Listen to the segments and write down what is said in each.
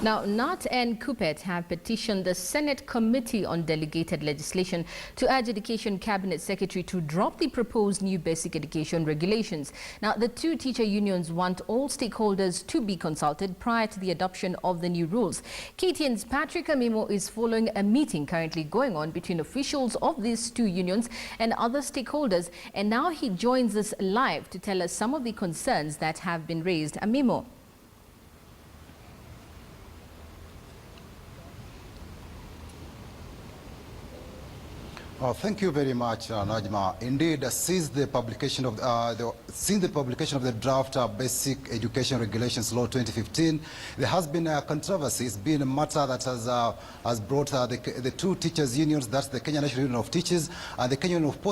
Now, KNUT and KUPPET have petitioned the Senate Committee on Delegated Legislation to urge Education Cabinet Secretary to drop the proposed new basic education regulations. Now, the two teacher unions want all stakeholders to be consulted prior to the adoption of the new rules. KTN's Patrick Amimo is following a meeting currently going on between officials of these two unions and other stakeholders, and now he joins us live to tell us some of the concerns that have been raised. Amimo. Thank you very much, Najma. Indeed, since the publication of the draft Basic Education Regulations Law 2015, there has been a controversy. It's been a matter that has brought the two teachers' unions, that's the Kenya National Union of Teachers and the Kenya Union of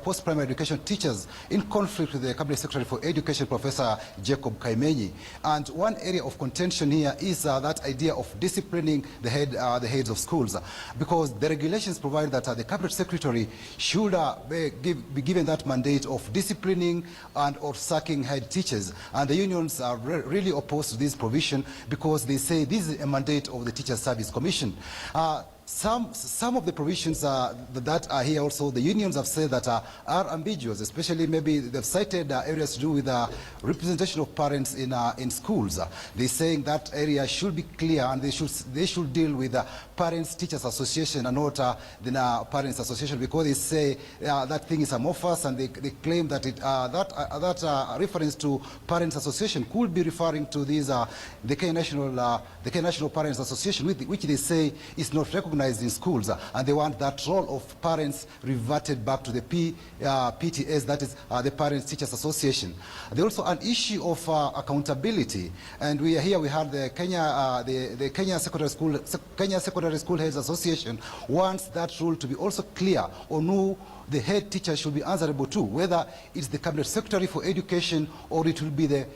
Post-Primary Education Teachers, in conflict with the Cabinet Secretary for Education, Professor Jacob Kaimenyi. And one area of contention here is that idea of disciplining the heads of schools, because the regulations provide that the Cabinet Secretary should be given that mandate of disciplining and or sacking head teachers, and the unions are really opposed to this provision because they say this is a mandate of the Teacher Service Commission. Some of the provisions that are here also, the unions have said that are ambiguous, especially maybe they've cited areas to do with representation of parents in schools. They're saying that area should be clear, and they should deal with Parents Teachers Association and not the Parents Association, because they say that thing is amorphous, and they claim that that reference to Parents Association could be referring to these the Kenya National Parents Association, which they say is not recognized in schools, and they want that role of parents reverted back to the PTAs, that is the Parents Teachers Association. There's also an issue of accountability, and we had the Kenya Secondary School Heads Association wants that rule to be also clear on who the head teacher should be answerable to, whether it's the Cabinet Secretary for Education or it will be the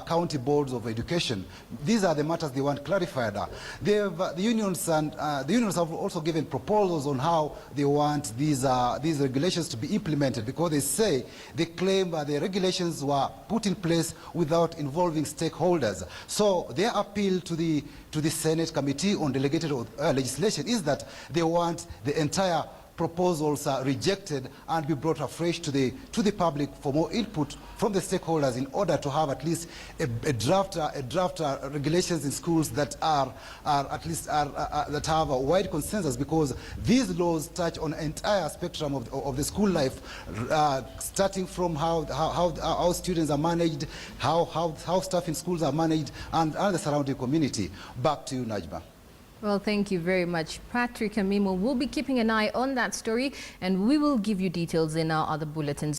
county boards of education. These are the matters they want clarified. The unions have also given proposals on how they want these regulations to be implemented, because they claim the regulations were put in place without involving stakeholders. So their appeal to the Senate Committee on Delegated Legislation is that they want the entire proposals are rejected and be brought afresh to the public for more input from the stakeholders, in order to have at least a draft regulations in schools that that have a wide consensus, because these laws touch on an entire spectrum of the school life, starting from how students are managed, how staff in schools are managed, and the surrounding community. Back to you, Najma. Well, thank you very much, Patrick Amimo. We'll be keeping an eye on that story, and we will give you details in our other bulletins.